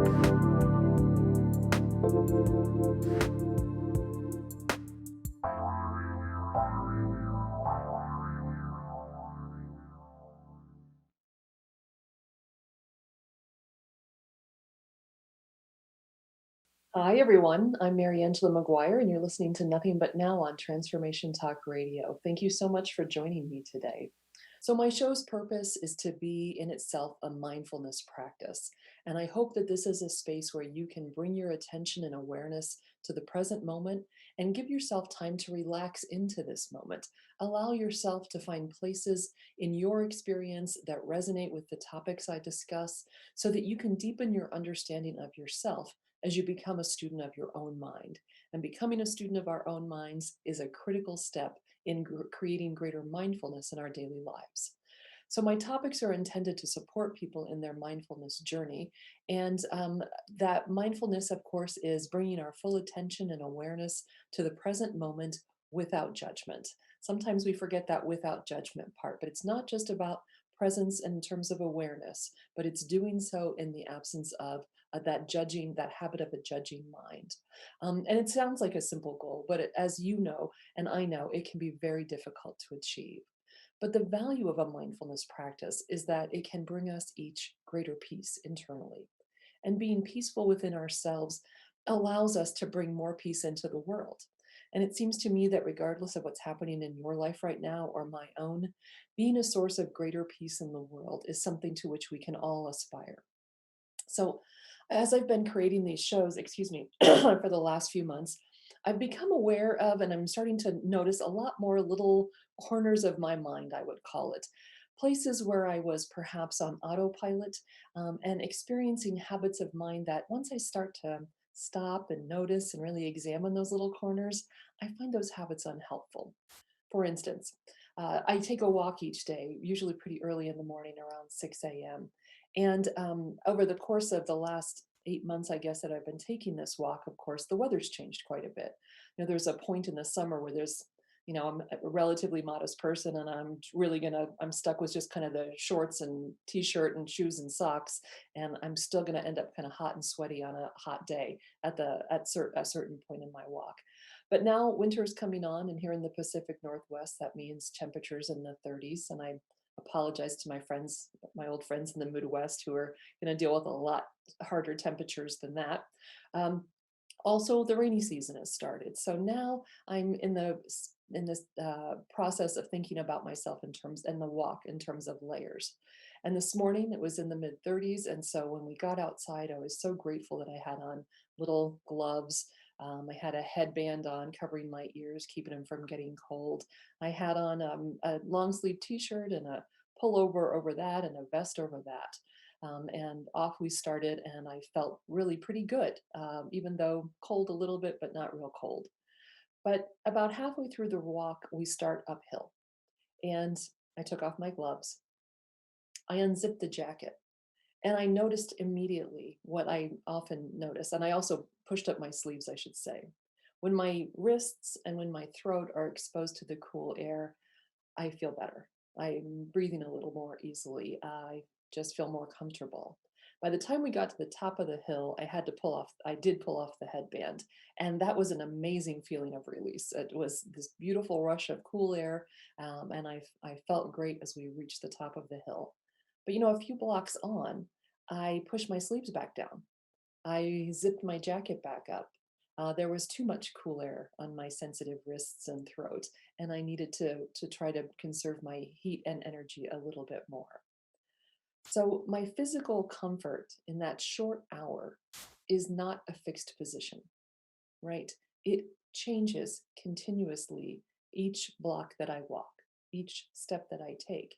Hi, everyone. I'm Mariangela Maguire, and you're listening to Nothing But Now on Transformation Talk Radio. Thank you so much for joining me today. So, my show's purpose is to be in itself a mindfulness practice. And I hope that this is a space where you can bring your attention and awareness to the present moment and give yourself time to relax into this moment. Allow yourself to find places in your experience that resonate with the topics I discuss so that you can deepen your understanding of yourself as you become a student of your own mind. And becoming a student of our own minds is a critical step in creating greater mindfulness in our daily lives. So, my topics are intended to support people in their mindfulness journey. And that mindfulness, of course, is bringing our full attention and awareness to the present moment without judgment. Sometimes we forget that without judgment part, but it's not just about presence in terms of awareness, but it's doing so in the absence of that judging, that habit of a judging mind. And it sounds like a simple goal, but as you know, and I know, it can be very difficult to achieve. But the value of a mindfulness practice is that it can bring us each greater peace internally. And being peaceful within ourselves allows us to bring more peace into the world. And it seems to me that regardless of what's happening in your life right now or my own, being a source of greater peace in the world is something to which we can all aspire. So, as I've been creating these shows, excuse me, for the last few months, I've become aware of and I'm starting to notice a lot more little corners of my mind, I would call it. Places where I was perhaps on autopilot and experiencing habits of mind that once I start to stop and notice and really examine those little corners, I find those habits unhelpful. For instance, I take a walk each day, usually pretty early in the morning around 6 a.m. And over the course of the last 8 months, I guess, that I've been taking this walk, of course, the weather's changed quite a bit. There's a point in the summer where I'm a relatively modest person and I'm stuck with just kind of the shorts and t shirt and shoes and socks. And I'm still going to end up kind of hot and sweaty on a hot day a certain point in my walk. But now winter is coming on, and here in the Pacific Northwest, that means temperatures in the 30s. And I apologize to my friends, my old friends in the Midwest, who are going to deal with a lot harder temperatures than that. Um, Also, the rainy season has started, so now I'm in this process of thinking about myself in terms and the walk in terms of layers. And this morning it was in the mid 30s, and so when we got outside, I was so grateful that I had on little gloves. I had a headband on covering my ears, keeping them from getting cold. I had on a long sleeve T-shirt and a pullover over that and a vest over that. And off we started, and I felt really pretty good, even though cold a little bit, but not real cold. But about halfway through the walk, we start uphill, and I took off my gloves. I unzipped the jacket, and I noticed immediately what I often notice, and I also pushed up my sleeves, I should say. When my wrists and when my throat are exposed to the cool air, I feel better. I'm breathing a little more easily. I just feel more comfortable. By the time we got to the top of the hill, I did pull off the headband. And that was an amazing feeling of release. It was this beautiful rush of cool air. And I felt great as we reached the top of the hill. But a few blocks on, I pushed my sleeves back down. I zipped my jacket back up. There was too much cool air on my sensitive wrists and throat, and I needed to try to conserve my heat and energy a little bit more. So my physical comfort in that short hour is not a fixed position, right? It changes continuously each block that I walk, each step that I take.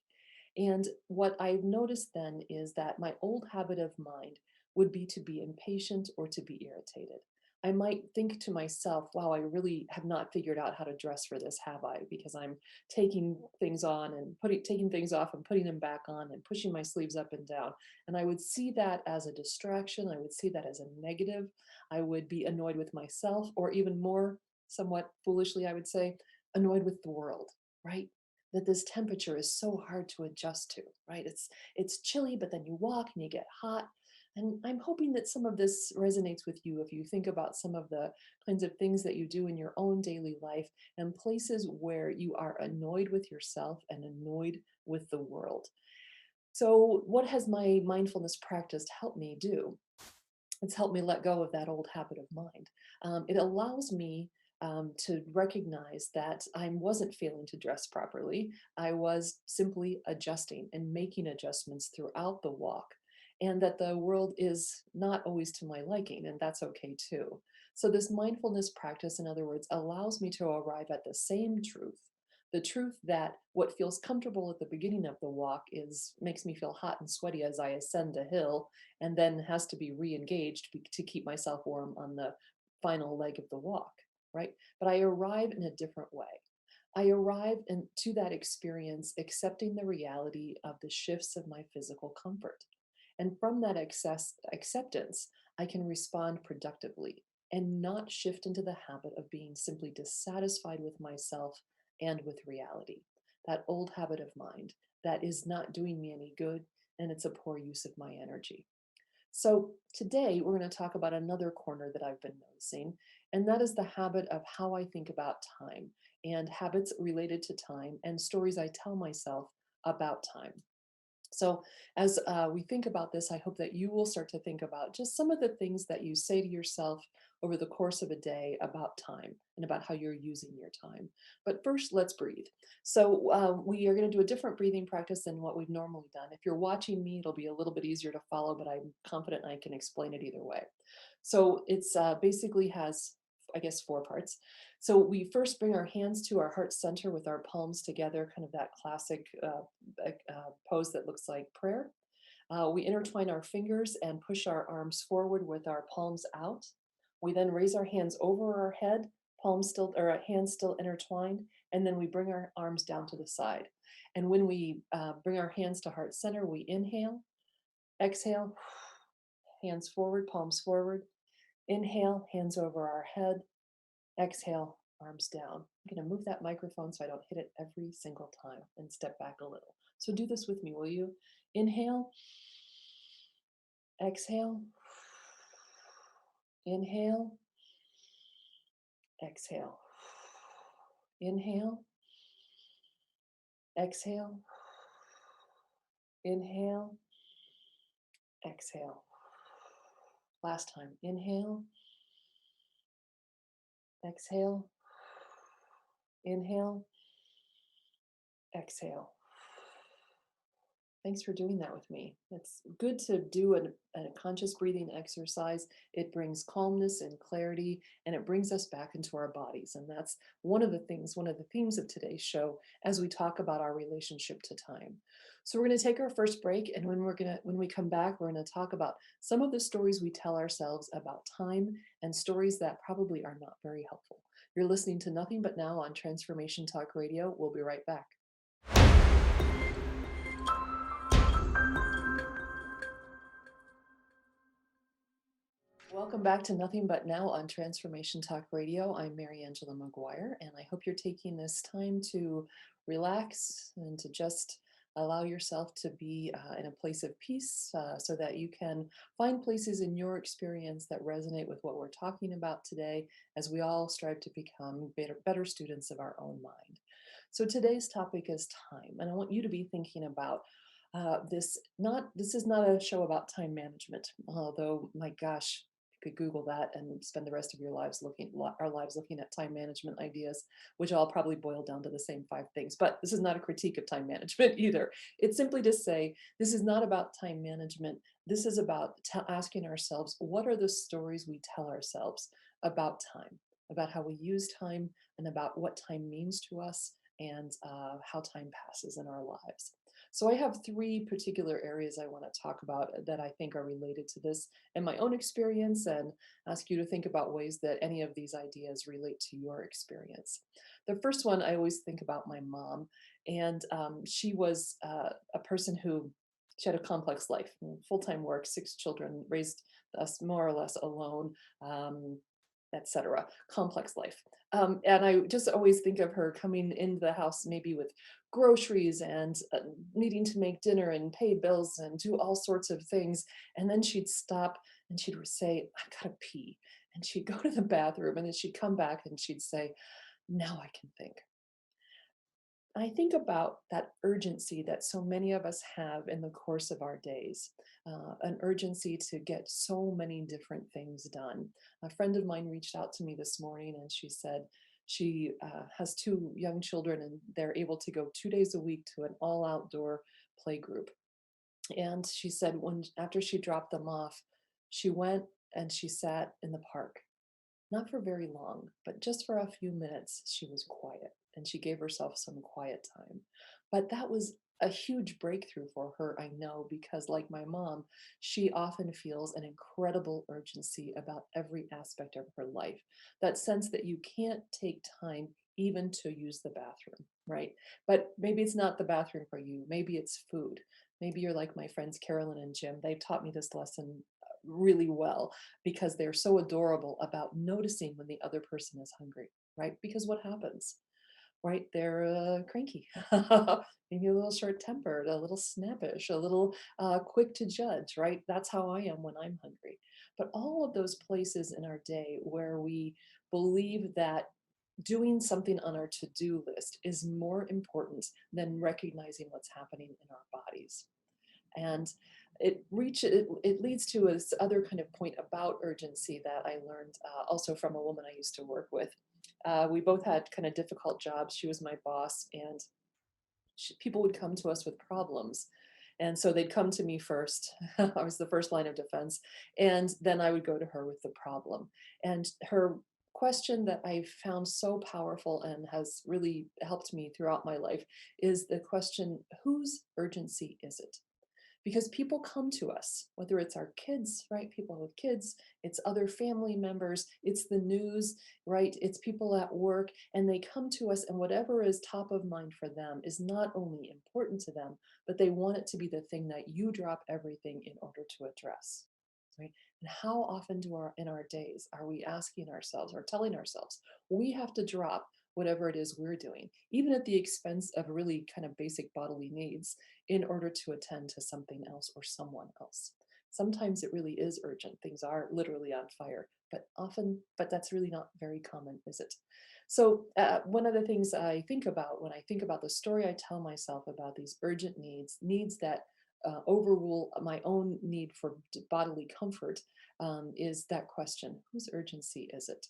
And what I've noticed then is that my old habit of mind would be to be impatient or to be irritated. I might think to myself, wow, I really have not figured out how to dress for this, have I? Because I'm taking things on and taking things off and putting them back on and pushing my sleeves up and down. And I would see that as a distraction. I would see that as a negative. I would be annoyed with myself, or even more, somewhat foolishly, I would say, annoyed with the world, right? That this temperature is so hard to adjust to, right? It's chilly, but then you walk and you get hot. And I'm hoping that some of this resonates with you if you think about some of the kinds of things that you do in your own daily life and places where you are annoyed with yourself and annoyed with the world. So, what has my mindfulness practice helped me do? It's helped me let go of that old habit of mind. It allows me to recognize that I wasn't failing to dress properly. I was simply adjusting and making adjustments throughout the walk, and that the world is not always to my liking, and that's okay too. So, this mindfulness practice, in other words, allows me to arrive at the same truth. The truth that what feels comfortable at the beginning of the walk is makes me feel hot and sweaty as I ascend the hill, and then has to be re-engaged to keep myself warm on the final leg of the walk, right? But I arrive in a different way. I arrive into that experience accepting the reality of the shifts of my physical comfort. And from that acceptance, I can respond productively and not shift into the habit of being simply dissatisfied with myself and with reality. That old habit of mind that is not doing me any good, and it's a poor use of my energy. So, today we're going to talk about another corner that I've been noticing, and that is the habit of how I think about time and habits related to time and stories I tell myself about time. So, as we think about this, I hope that you will start to think about just some of the things that you say to yourself over the course of a day about time and about how you're using your time. But first, let's breathe. So, we are going to do a different breathing practice than what we've normally done. If you're watching me, it'll be a little bit easier to follow, but I'm confident I can explain it either way. So, it's basically has, I guess, four parts. So we first bring our hands to our heart center with our palms together, kind of that classic pose that looks like prayer. We intertwine our fingers and push our arms forward with our palms out. We then raise our hands over our head, palms still or hands still intertwined, and then we bring our arms down to the side. And when we bring our hands to heart center, we inhale, exhale, hands forward, palms forward. Inhale, hands over our head. Exhale, arms down. I'm going to move that microphone so I don't hit it every single time and step back a little. So do this with me, will you? Inhale, exhale, inhale, exhale, inhale, exhale, inhale, exhale. Last time. Inhale, exhale, inhale, exhale. Thanks for doing that with me. It's good to do a conscious breathing exercise. It brings calmness and clarity, and it brings us back into our bodies. And that's one of the things, one of the themes of today's show as we talk about our relationship to time. So we're going to take our first break, and when we come back, we're going to talk about some of the stories we tell ourselves about time and stories that probably are not very helpful. You're listening to Nothing But Now on Transformation Talk Radio. We'll be right back. Welcome back to Nothing But Now on Transformation Talk Radio. I'm Mariangela Maguire, and I hope you're taking this time to relax and to just allow yourself to be in a place of peace so that you can find places in your experience that resonate with what we're talking about today as we all strive to become better students of our own mind. So today's topic is time, and I want you to be thinking about this is not a show about time management, although my gosh, you could Google that and spend the rest of your lives our lives looking at time management ideas, which all probably boil down to the same five things. But this is not a critique of time management either. It's simply to say this is not about time management. This is about asking ourselves, what are the stories we tell ourselves about time, about how we use time, and about what time means to us, and how time passes in our lives. So I have three particular areas I want to talk about that I think are related to this in my own experience, and ask you to think about ways that any of these ideas relate to your experience. The first one, I always think about my mom, and she was a person who she had a complex life, full-time work, six children, raised us more or less alone. etc. Complex life. And I just always think of her coming into the house maybe with groceries and needing to make dinner and pay bills and do all sorts of things. And then she'd stop and she'd say, I gotta pee. And she'd go to the bathroom and then she'd come back and she'd say, now I can think. I think about that urgency that so many of us have in the course of our days, an urgency to get so many different things done. A friend of mine reached out to me this morning and she said she has two young children and they're able to go 2 days a week to an all outdoor play group. And she said when after she dropped them off, she went and she sat in the park, not for very long, but just for a few minutes, she was quiet and she gave herself some quiet time. But that was a huge breakthrough for her, I know, because like my mom, she often feels an incredible urgency about every aspect of her life. That sense that you can't take time even to use the bathroom, right? But maybe it's not the bathroom for you. Maybe it's food. Maybe you're like my friends Carolyn and Jim. They've taught me this lesson really well because they're so adorable about noticing when the other person is hungry, right? Because what happens, right? They're cranky, maybe a little short tempered, a little snappish, a little quick to judge, right? That's how I am when I'm hungry. But all of those places in our day where we believe that doing something on our to do list is more important than recognizing what's happening in our bodies. And it leads to this other kind of point about urgency that I learned also from a woman I used to work with. We both had kind of difficult jobs. She was my boss, and people would come to us with problems. And so they'd come to me first. I was the first line of defense. And then I would go to her with the problem. And her question that I found so powerful and has really helped me throughout my life is the question, whose urgency is it? Because people come to us, whether it's our kids, right? People with kids, it's other family members, it's the news, right? It's people at work, and they come to us, and whatever is top of mind for them is not only important to them, but they want it to be the thing that you drop everything in order to address. Right? And how often do our in our days are we asking ourselves or telling ourselves we have to drop whatever it is we're doing, even at the expense of really kind of basic bodily needs, in order to attend to something else or someone else. Sometimes it really is urgent. Things are literally on fire, but that's really not very common, is it? So, one of the things I think about when I think about the story I tell myself about these urgent needs, needs that overrule my own need for bodily comfort, is that question: whose urgency is it?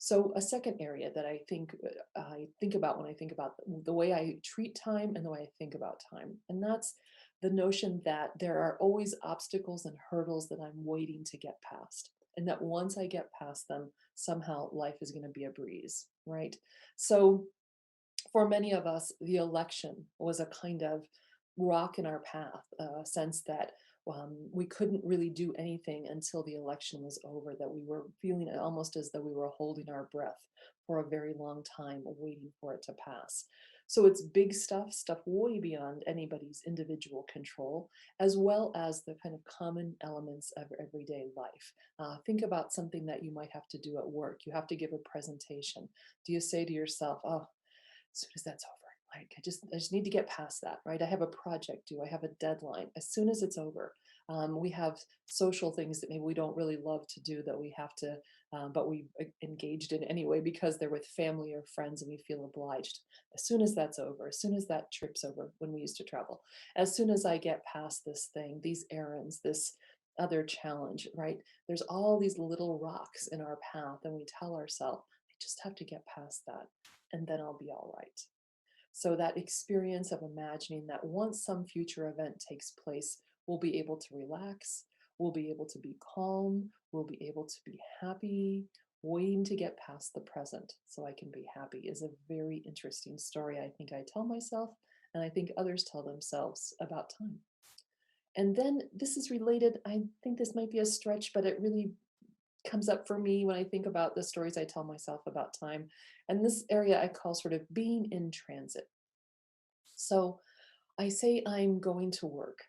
So a second area that I think about when I think about the way I treat time and the way I think about time, and that's the notion that there are always obstacles and hurdles that I'm waiting to get past. And that once I get past them, somehow life is going to be a breeze, right? So for many of us, the election was a kind of rock in our path, a sense that we couldn't really do anything until the election was over, that we were feeling almost as though we were holding our breath for a very long time, waiting for it to pass. So it's big stuff, stuff way beyond anybody's individual control, as well as the kind of common elements of everyday life. Think about something that you might have to do at work. You have to give a presentation. Do you say to yourself, oh, as soon as that's over, like I just need to get past that, right? I have a project due, I have a deadline. As soon as it's over, we have social things that maybe we don't really love to do that we have to, but we engaged in anyway because they're with family or friends and we feel obliged. As soon as that's over, as soon as that trip's over, when we used to travel, as soon as I get past this thing, these errands, this other challenge, right? There's all these little rocks in our path, and we tell ourselves, I just have to get past that and then I'll be all right. So that experience of imagining that once some future event takes place, we'll be able to relax, we'll be able to be calm, we'll be able to be happy, waiting to get past the present so I can be happy is a very interesting story I think I tell myself, and I think others tell themselves about time. And then this is related, I think this might be a stretch, but it really comes up for me when I think about the stories I tell myself about time. And this area I call sort of being in transit. So I say I'm going to work.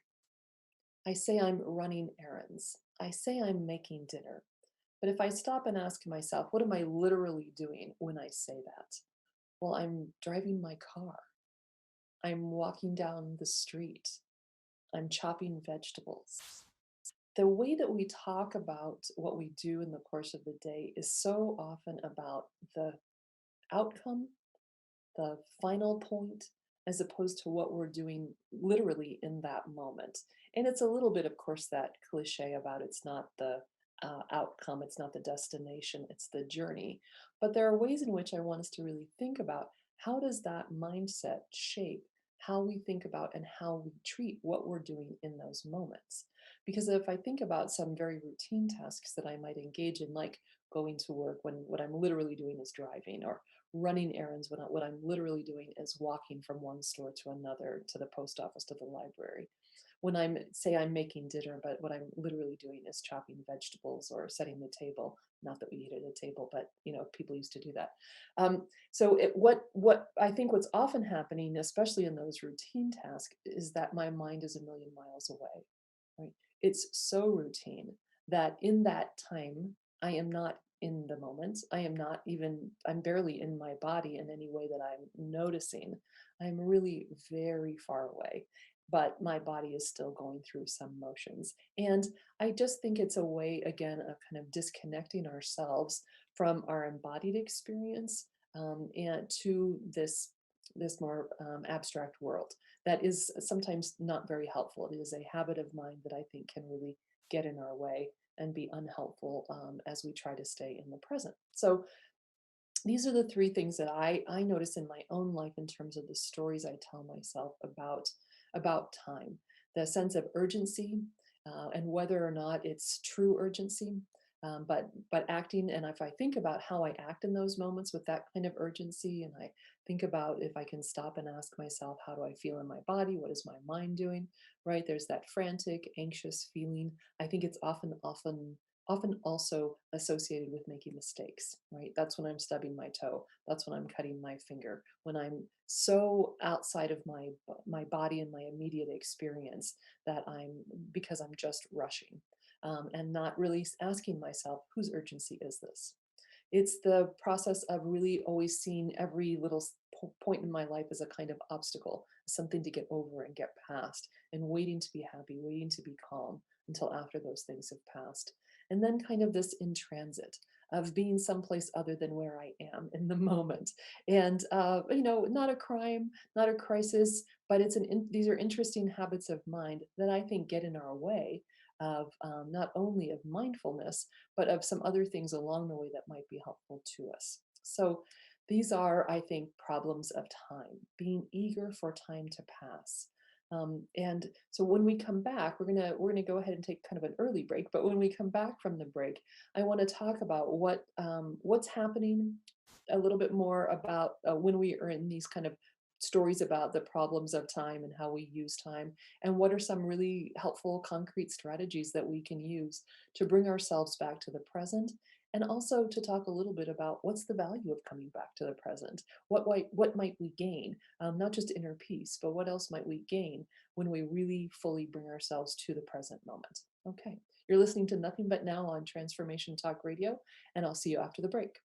I say I'm running errands. I say I'm making dinner. But if I stop and ask myself, what am I literally doing when I say that? Well, I'm driving my car. I'm walking down the street. I'm chopping vegetables. The way that we talk about what we do in the course of the day is so often about the outcome, the final point, as opposed to what we're doing literally in that moment. And it's a little bit, of course, that cliche about it's not the outcome, it's not the destination, it's the journey. But there are ways in which I want us to really think about how does that mindset shape how we think about and how we treat what we're doing in those moments. Because if I think about some very routine tasks that I might engage in, like going to work when what I'm literally doing is driving, or running errands when what I'm literally doing is walking from one store to another, to the post office, to the library. When I'm making dinner, but what I'm literally doing is chopping vegetables or setting the table. Not that we eat at a table, but people used to do that. What I think what's often happening, especially in those routine tasks, is that my mind is a million miles away. Right? It's so routine that in that time, I am not in the moment. I'm barely in my body in any way that I'm noticing. I'm really very far away, but my body is still going through some motions. And I just think it's a way, again, of kind of disconnecting ourselves from our embodied experience, and to this more abstract world that is sometimes not very helpful. It is a habit of mind that I think can really get in our way and be unhelpful, as we try to stay in the present. So these are the three things that I notice in my own life in terms of the stories I tell myself about time, the sense of urgency, and whether or not it's true urgency, but acting. And if I think about how I act in those moments with that kind of urgency, and I think about if I can stop and ask myself, how do I feel in my body? What is my mind doing? Right? There's that frantic, anxious feeling. I think it's often also associated with making mistakes, right? That's when I'm stubbing my toe. That's when I'm cutting my finger. When I'm so outside of my body and my immediate experience that because I'm just rushing, and not really asking myself, whose urgency is this? It's the process of really always seeing every little point in my life as a kind of obstacle, something to get over and get past, and waiting to be happy, waiting to be calm until after those things have passed. And then kind of this in transit of being someplace other than where I am in the moment. And, not a crime, not a crisis, but these are interesting habits of mind that I think get in our way of, not only of mindfulness, but of some other things along the way that might be helpful to us. So these are, I think, problems of time, being eager for time to pass. And so when we come back, we're gonna go ahead and take kind of an early break. But when we come back from the break, I want to talk about what's happening, a little bit more about when we are in these kind of stories about the problems of time and how we use time, and what are some really helpful concrete strategies that we can use to bring ourselves back to the present, and also to talk a little bit about what's the value of coming back to the present. What might we gain, not just inner peace, but what else might we gain when we really fully bring ourselves to the present moment? Okay, you're listening to Nothing But Now on Transformation Talk Radio, and I'll see you after the break.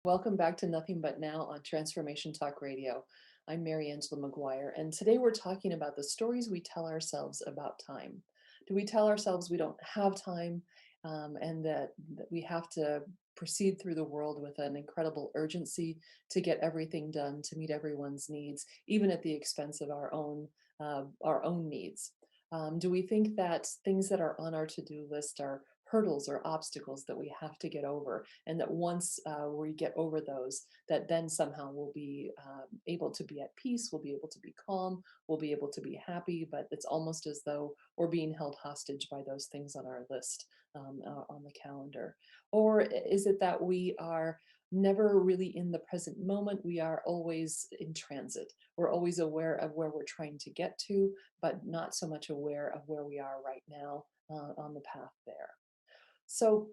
Welcome back to Nothing But Now on Transformation Talk Radio. I'm Mariangela Maguire, and today we're talking about the stories we tell ourselves about time. Do we tell ourselves we don't have time, and that we have to proceed through the world with an incredible urgency to get everything done, to meet everyone's needs, even at the expense of our own needs? Do we think that things that are on our to-do list are hurdles or obstacles that we have to get over, and that once we get over those, that then somehow we'll be able to be at peace, we'll be able to be calm, we'll be able to be happy, but it's almost as though we're being held hostage by those things on our list, on the calendar? Or is it that we are never really in the present moment? We are always in transit. We're always aware of where we're trying to get to, but not so much aware of where we are right now, on the path there. So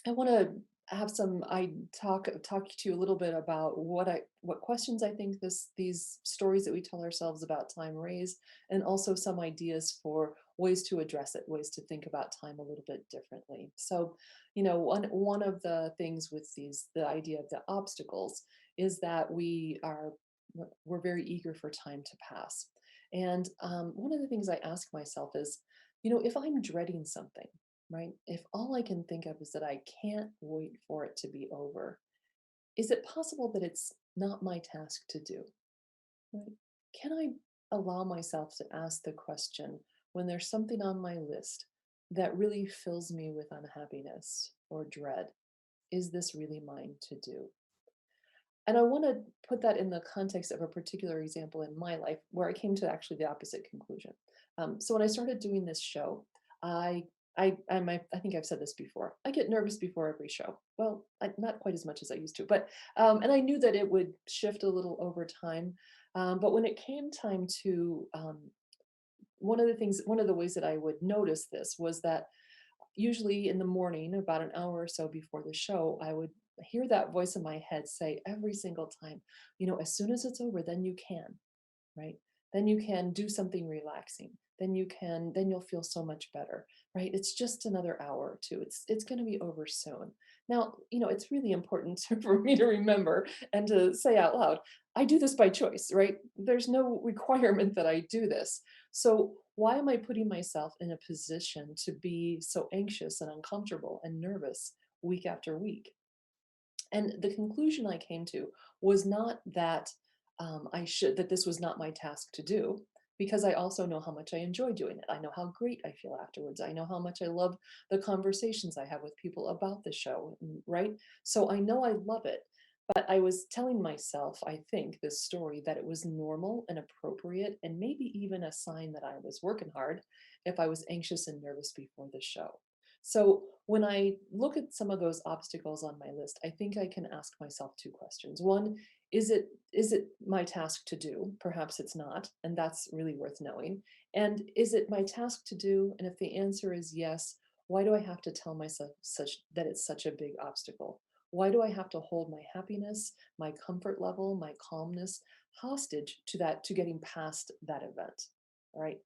I want to have some I talk to you a little bit about what questions I think these stories that we tell ourselves about time raise, and also some ideas for ways to address it, ways to think about time a little bit differently. So, one of the things with the idea of the obstacles is that we're very eager for time to pass. And one of the things I ask myself is, if I'm dreading something, right? If all I can think of is that I can't wait for it to be over, is it possible that it's not my task to do, right? Can I allow myself to ask the question when there's something on my list that really fills me with unhappiness or dread? Is this really mine to do? And I want to put that in the context of a particular example in my life where I came to actually the opposite conclusion. So when I started doing this show, I I think I've said this before. I get nervous before every show. Well, not quite as much as I used to, but and I knew that it would shift a little over time. But when it came time to one of the ways that I would notice this was that usually in the morning, about an hour or so before the show, I would hear that voice in my head say every single time, as soon as it's over, then you can, right? Then you can do something relaxing. Then you'll feel so much better, right? It's just another hour or two. It's going to be over soon. Now, it's really important for me to remember and to say out loud, I do this by choice, right? There's no requirement that I do this. So why am I putting myself in a position to be so anxious and uncomfortable and nervous week after week? And the conclusion I came to was not that that this was not my task to do, because I also know how much I enjoy doing it. I know how great I feel afterwards. I know how much I love the conversations I have with people about the show, right? So I know I love it. But I was telling myself, I think, this story that it was normal and appropriate, and maybe even a sign that I was working hard if I was anxious and nervous before the show. So when I look at some of those obstacles on my list, I think I can ask myself two questions. One, is it my task to do? Perhaps it's not, and that's really worth knowing. And is it my task to do? And if the answer is yes, why do I have to tell myself such that it's such a big obstacle? Why do I have to hold my happiness, my comfort level, my calmness hostage to getting past that event? All right.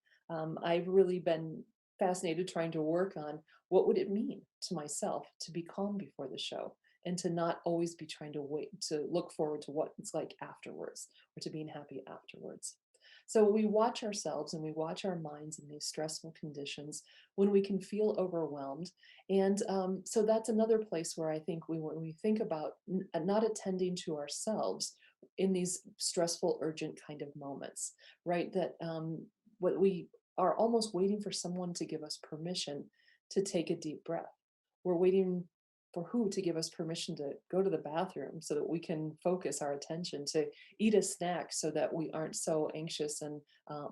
I've really been fascinated trying to work on what would it mean to myself to be calm before the show and to not always be trying to wait to look forward to what it's like afterwards or to being happy afterwards. So we watch ourselves and we watch our minds in these stressful conditions when we can feel overwhelmed. And so that's another place where I think when we think about not attending to ourselves in these stressful, urgent kind of moments, right? That what we are almost waiting for someone to give us permission to take a deep breath. We're waiting for who to give us permission to go to the bathroom so that we can focus our attention, to eat a snack so that we aren't so anxious and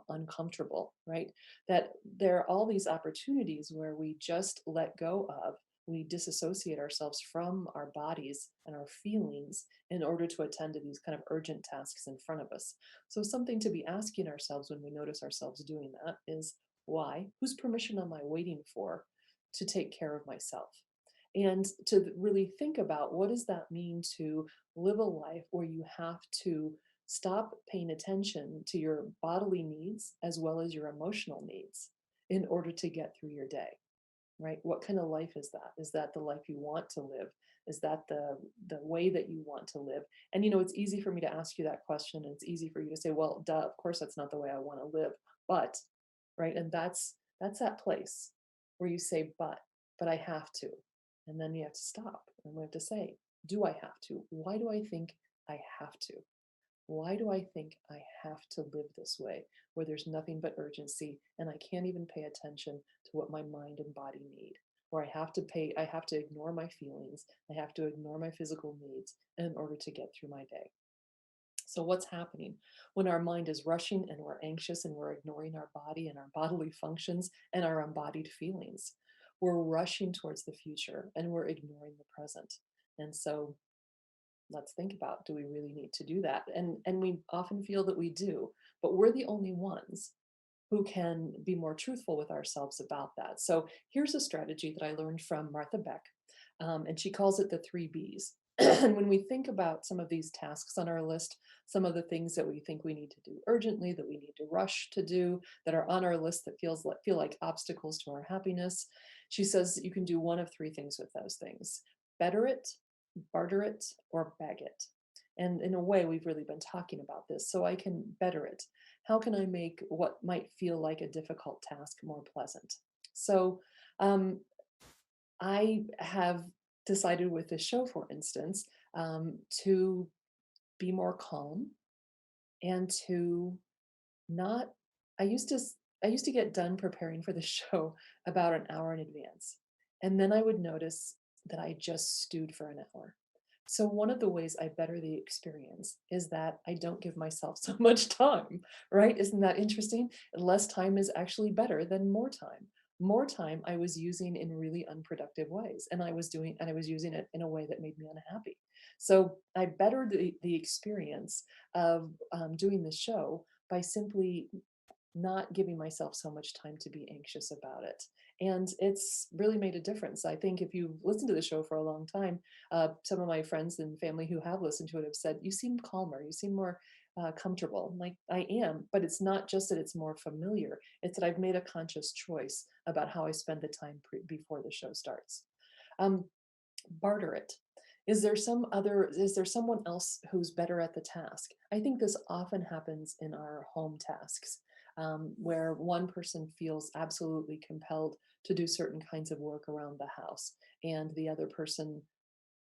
uncomfortable, right? That there are all these opportunities where we just let go of, we disassociate ourselves from our bodies and our feelings in order to attend to these kind of urgent tasks in front of us. So, something to be asking ourselves when we notice ourselves doing that is why? Whose permission am I waiting for to take care of myself? And to really think about what does that mean to live a life where you have to stop paying attention to your bodily needs as well as your emotional needs in order to get through your day, right? What kind of life is that? Is that the life you want to live? Is that the way that you want to live? And it's easy for me to ask you that question, and it's easy for you to say, well, duh, of course that's not the way I want to live. But, right? And that's that place where you say, but I have to. And then you have to stop and we have to say, do I have to? Why do I think I have to? Why do I think I have to live this way where there's nothing but urgency and I can't even pay attention to what my mind and body need? Where I have to ignore my feelings, I have to ignore my physical needs in order to get through my day. So, what's happening when our mind is rushing and we're anxious and we're ignoring our body and our bodily functions and our embodied feelings? We're rushing towards the future and we're ignoring the present. And so, let's think about, do we really need to do that? And we often feel that we do, but we're the only ones who can be more truthful with ourselves about that. So here's a strategy that I learned from Martha Beck. And she calls it the three B's. And when we think about some of these tasks on our list, some of the things that we think we need to do urgently, that we need to rush to do, that are on our list that feel like obstacles to our happiness, she says you can do one of three things with those things: better it, barter it, or bag it. And in a way, we've really been talking about this. So I can better it. How can I make what might feel like a difficult task more pleasant? So um, I have decided with this show, for instance, to be more calm and to not. I used to I used to get done preparing for the show about an hour in advance, and then I would notice that I just stewed for an hour. So one of the ways I better the experience is that I don't give myself so much time, right? Isn't that interesting? Less time is actually better than more time. More time I was using in really unproductive ways, and I was using it in a way that made me unhappy. So I bettered the experience of doing the show by simply not giving myself so much time to be anxious about it. And it's really made a difference. I think if you've listened to the show for a long time, some of my friends and family who have listened to it have said, you seem calmer, you seem more comfortable. I'm like, I am, but it's not just that it's more familiar, it's that I've made a conscious choice about how I spend the time before the show starts. Um, Barter it. Is there someone else who's better at the task? I think this often happens in our home tasks, where one person feels absolutely compelled to do certain kinds of work around the house, and the other person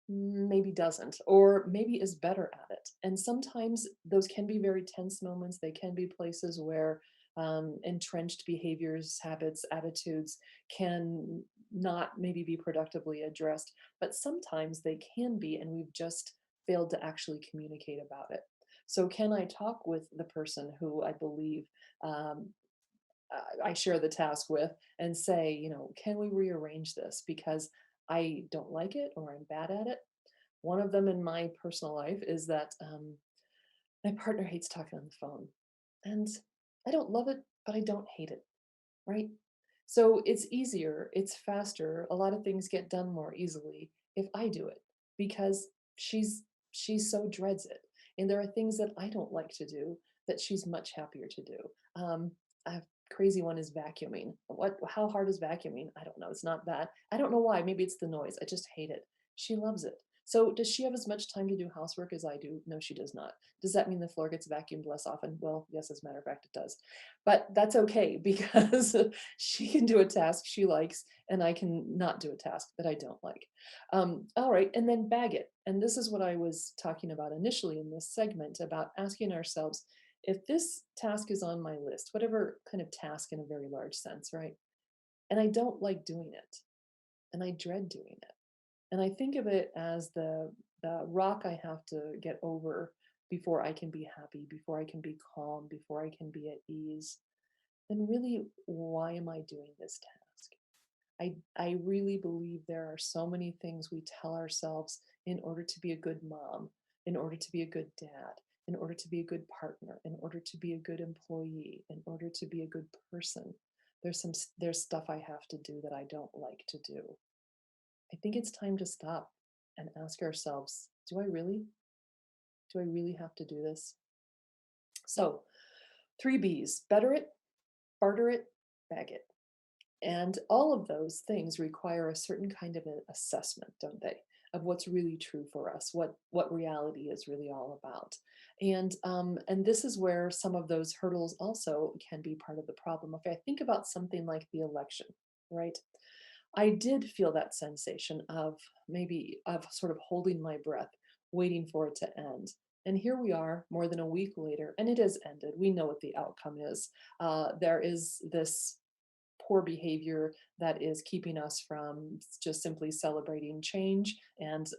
maybe doesn't, or maybe is better at it. And sometimes those can be very tense moments. They can be places where entrenched behaviors, habits, attitudes can not maybe be productively addressed, but sometimes they can be, and we've just failed to actually communicate about it. So, can I talk with the person who I believe um, I share the task with and say, can we rearrange this because I don't like it or I'm bad at it? One of them in my personal life is that my partner hates talking on the phone. And I don't love it, but I don't hate it, right? So it's easier, it's faster, a lot of things get done more easily if I do it because she's so dreads it. And there are things that I don't like to do that she's much happier to do. A crazy one is vacuuming. How hard is vacuuming? I don't know. It's not that. I don't know why. Maybe it's the noise. I just hate it. She loves it. So does she have as much time to do housework as I do? No, she does not. Does that mean the floor gets vacuumed less often? Well, yes, as a matter of fact, it does. But that's okay because she can do a task she likes, and I can not do a task that I don't like. All right, and then bag it. And this is what I was talking about initially in this segment about asking ourselves if this task is on my list, whatever kind of task in a very large sense, right? And I don't like doing it, and I dread doing it. And I think of it as the rock I have to get over before I can be happy, before I can be calm, before I can be at ease. Then really, why am I doing this task? I really believe there are so many things we tell ourselves in order to be a good mom, in order to be a good dad, in order to be a good partner, in order to be a good employee, in order to be a good person. There's stuff I have to do that I don't like to do. I think it's time to stop and ask ourselves, do I really have to do this? So, 3 B's: better it, barter it, bag it. And all of those things require a certain kind of an assessment, don't they? Of what's really true for us, what reality is really all about. And this is where some of those hurdles also can be part of the problem. If I think about something like the election, right? I did feel that sensation of maybe of sort of holding my breath, waiting for it to end. And here we are, more than a week later, and it has ended. We know what the outcome is. There is this poor behavior that is keeping us from just simply celebrating change. And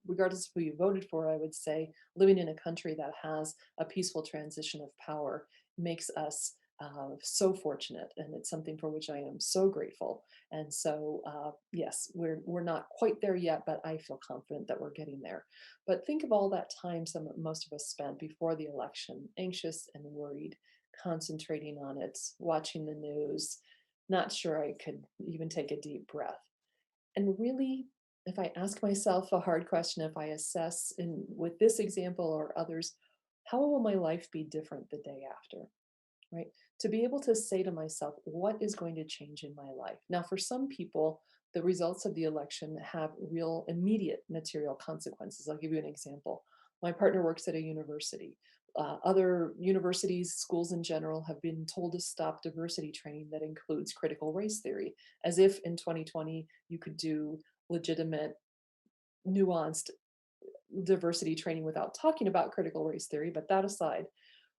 regardless of who you voted for, I would say living in a country that has a peaceful transition of power makes us so fortunate, and it's something for which I am so grateful. And so, yes, we're not quite there yet, but I feel confident that we're getting there. But think of all that time most of us spent before the election, anxious and worried, concentrating on it, watching the news, not sure I could even take a deep breath. And really, if I ask myself a hard question, if I assess in with this example or others, how will my life be different the day after? Right? To be able to say to myself, what is going to change in my life? Now, for some people, the results of the election have real immediate material consequences. I'll give you an example. My partner works at a university. Other universities, schools in general, have been told to stop diversity training that includes critical race theory, as if in 2020 you could do legitimate, nuanced diversity training without talking about critical race theory. But that aside,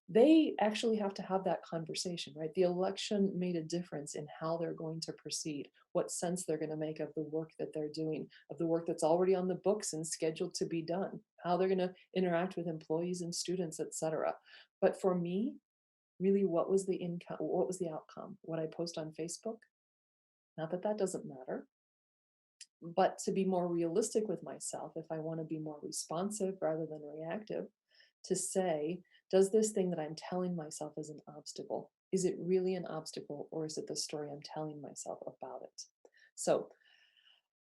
they actually have to have that conversation, right? The election made a difference in how they're going to proceed, what sense they're going to make of the work that they're doing, of the work that's already on the books and scheduled to be done, how they're going to interact with employees and students, etc. But for me, really, what was the income? What was the outcome? What I post on Facebook? Not that that doesn't matter, but to be more realistic with myself, if I want to be more responsive rather than reactive, to say, does this thing that I'm telling myself is an obstacle? Is it really an obstacle, or is it the story I'm telling myself about it? So,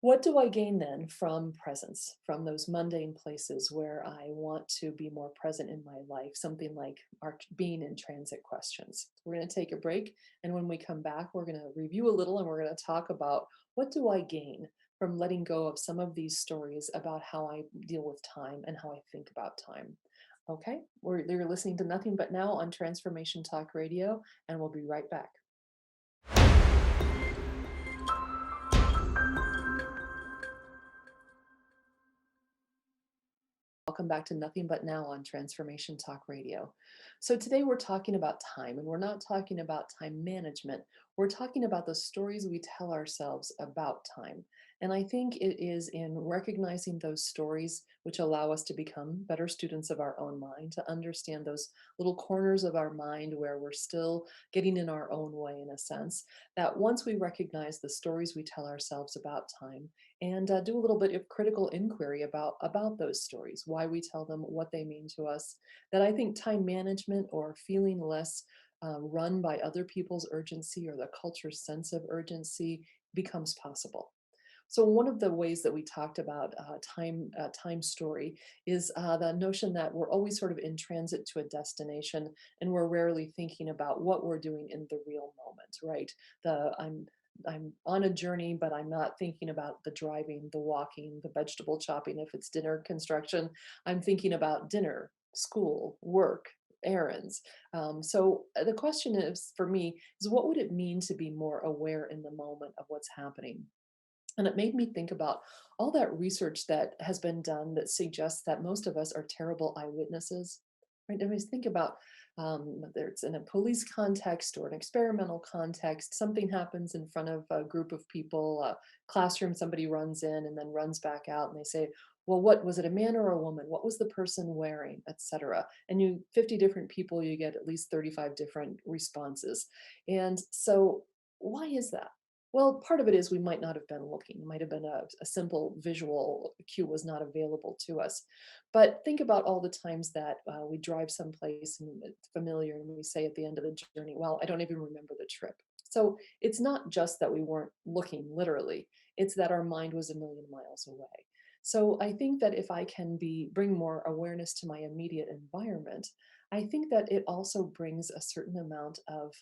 what do I gain then from presence, from those mundane places where I want to be more present in my life? Something like our being in transit questions. We're going to take a break. And when we come back, we're going to review a little and we're going to talk about what do I gain from letting go of some of these stories about how I deal with time and how I think about time. Okay, you're listening to Nothing But Now on Transformation Talk Radio, and we'll be right back. Welcome back to Nothing But Now on Transformation Talk Radio. So, today we're talking about time, and we're not talking about time management. We're talking about the stories we tell ourselves about time. And I think it is in recognizing those stories which allow us to become better students of our own mind, to understand those little corners of our mind where we're still getting in our own way, in a sense, that once we recognize the stories we tell ourselves about time, and do a little bit of critical inquiry about those stories, why we tell them, what they mean to us. That I think time management or feeling less run by other people's urgency or the culture's sense of urgency becomes possible. So one of the ways that we talked about time story is the notion that we're always sort of in transit to a destination, and we're rarely thinking about what we're doing in the real moment, right? The I'm on a journey, but I'm not thinking about the driving, the walking, the vegetable chopping. If it's dinner construction, I'm thinking about dinner, school, work, errands. So the question is for me is, what would it mean to be more aware in the moment of what's happening? And it made me think about all that research that has been done that suggests that most of us are terrible eyewitnesses. Right? I mean, think about whether it's in a police context or an experimental context, something happens in front of a group of people, a classroom, somebody runs in and then runs back out, and they say, well, what was it, a man or a woman? What was the person wearing, etc. And you 50 different people, you get at least 35 different responses. And so why is that? Well, part of it is we might not have been looking. It might have been a simple visual cue was not available to us. But think about all the times that we drive someplace and it's familiar, and we say at the end of the journey, well, I don't even remember the trip. So it's not just that we weren't looking literally, it's that our mind was a million miles away. So I think that if I can bring more awareness to my immediate environment, I think that it also brings a certain amount of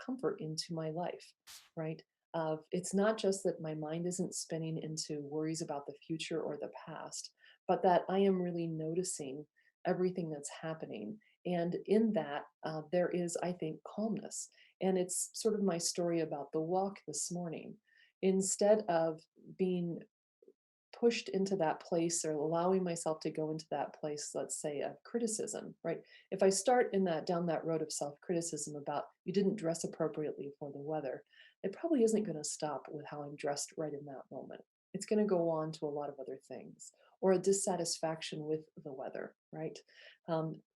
comfort into my life, right? Of it's not just that my mind isn't spinning into worries about the future or the past, but that I am really noticing everything that's happening. And in that, there is, I think, calmness. And it's sort of my story about the walk this morning. Instead of being pushed into that place or allowing myself to go into that place, let's say, of criticism, right? If I start in that down that road of self-criticism about you didn't dress appropriately for the weather, it probably isn't going to stop with how I'm dressed right in that moment. It's going to go on to a lot of other things, or a dissatisfaction with the weather, right?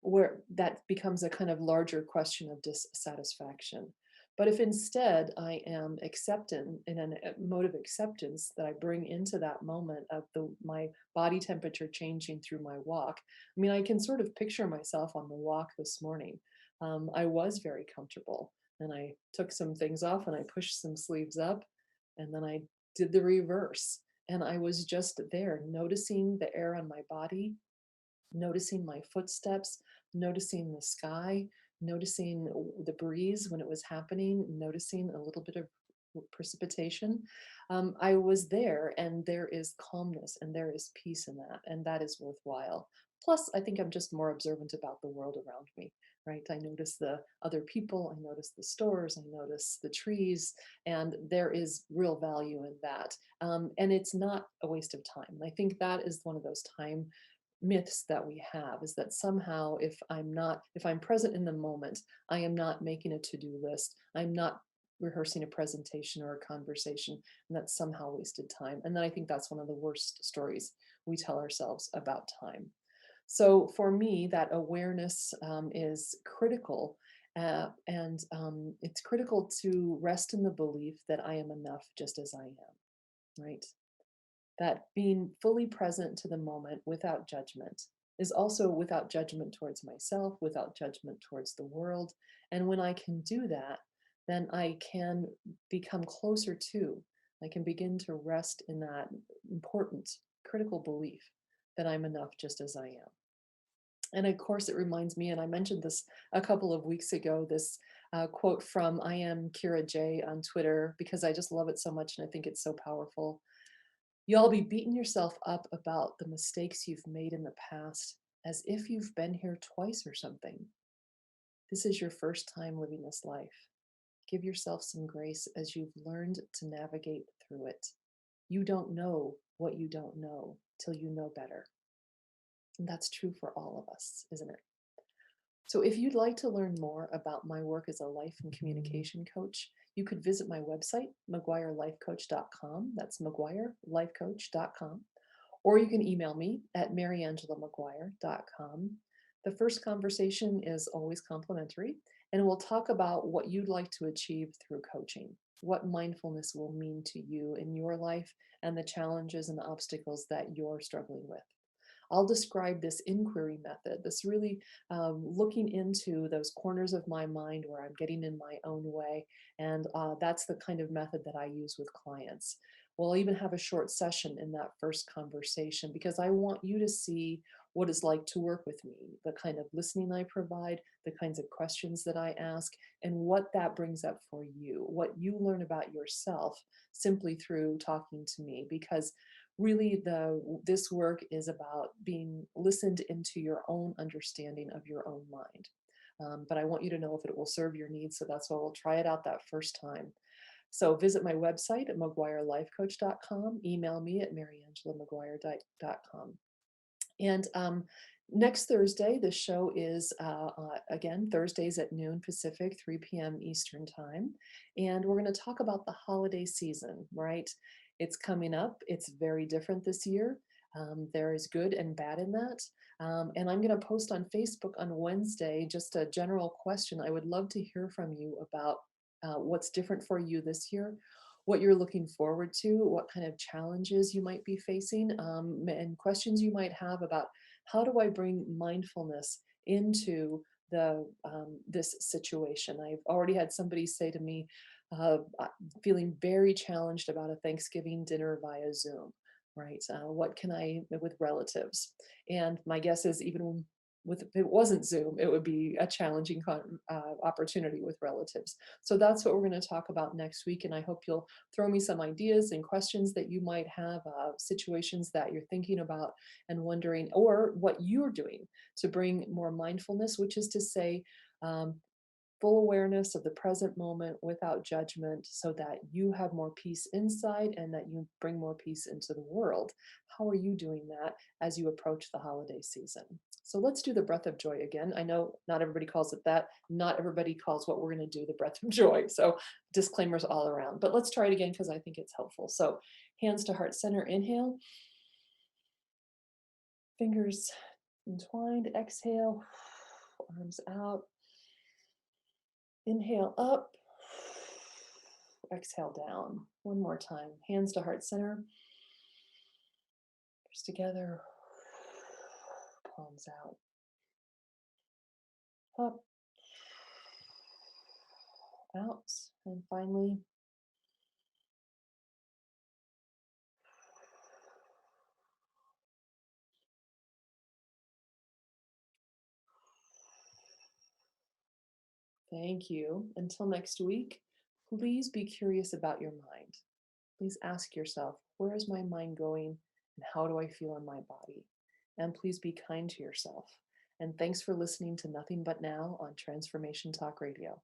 Where that becomes a kind of larger question of dissatisfaction. But if instead I am accepting in a mode of acceptance that I bring into that moment of my body temperature changing through my walk, I mean, I can sort of picture myself on the walk this morning. I was very comfortable, and I took some things off and I pushed some sleeves up, and then I did the reverse. And I was just there, noticing the air on my body, noticing my footsteps, noticing the sky, noticing the breeze when it was happening, noticing a little bit of precipitation. I was there, and there is calmness and there is peace in that, and that is worthwhile. Plus, I think I'm just more observant about the world around me, right? I notice the other people, I notice the stores, I notice the trees, and there is real value in that. And it's not a waste of time. I think that is one of those time myths that we have, is that somehow if I'm present in the moment, I am not making a to-do list, I'm not rehearsing a presentation or a conversation, and that's somehow wasted time. And then I think that's one of the worst stories we tell ourselves about time. So for me, that awareness is critical. And it's critical to rest in the belief that I am enough just as I am, right? That being fully present to the moment without judgment is also without judgment towards myself, without judgment towards the world. And when I can do that, then I can become closer to, I can begin to rest in that important, critical belief that I'm enough just as I am. And of course, it reminds me, and I mentioned this a couple of weeks ago, this quote from I am Kira J on Twitter, because I just love it so much and I think it's so powerful. You'll be beating yourself up about the mistakes you've made in the past as if you've been here twice or something. This is your first time living this life. Give yourself some grace as you've learned to navigate through it. You don't know what you don't know till you know better. And that's true for all of us, isn't it? So, if you'd like to learn more about my work as a life and communication coach, you could visit my website, maguirelifecoach.com. That's maguirelifecoach.com. Or you can email me at mariangelamaguire.com. The first conversation is always complimentary, and we'll talk about what you'd like to achieve through coaching, what mindfulness will mean to you in your life, and the challenges and obstacles that you're struggling with. I'll describe this inquiry method, this really looking into those corners of my mind where I'm getting in my own way. And that's the kind of method that I use with clients. We'll even have a short session in that first conversation because I want you to see what it's like to work with me, the kind of listening I provide, the kinds of questions that I ask, and what that brings up for you, what you learn about yourself simply through talking to me. Because really this work is about being listened into your own understanding of your own mind. But I want you to know if it will serve your needs, so that's why we'll try it out that first time. So visit my website at maguirelifecoach.com, email me at mariangelamaguire.com. And next Thursday, the show is again Thursdays at noon Pacific, 3 p.m. Eastern time. And we're going to talk about the holiday season, right? It's coming up. It's very different this year. There is good and bad in that. And I'm going to post on Facebook on Wednesday just a general question. I would love to hear from you about what's different for you this year, what you're looking forward to, what kind of challenges you might be facing, and questions you might have about how do I bring mindfulness into this situation. I've already had somebody say to me, feeling very challenged about a Thanksgiving dinner via Zoom, right? What can I, with relatives? And my guess is even with if it wasn't Zoom, it would be a challenging opportunity with relatives. So that's what we're going to talk about next week. And I hope you'll throw me some ideas and questions that you might have, situations that you're thinking about and wondering, or what you're doing to bring more mindfulness, which is to say, um, full awareness of the present moment without judgment so that you have more peace inside and that you bring more peace into the world. How are you doing that as you approach the holiday season? So let's do the breath of joy again. I know not everybody calls it that. Not everybody calls what we're going to do the breath of joy. So disclaimers all around. But let's try it again because I think it's helpful. So hands to heart center, inhale. Fingers entwined, exhale. Arms out. Inhale up, exhale down. One more time. Hands to heart center. Fingers together, palms out. Up, out, and finally Thank you. Until next week, please be curious about your mind. Please ask yourself, where is my mind going and how do I feel in my body? And please be kind to yourself. And thanks for listening to Nothing But Now on Transformation Talk Radio.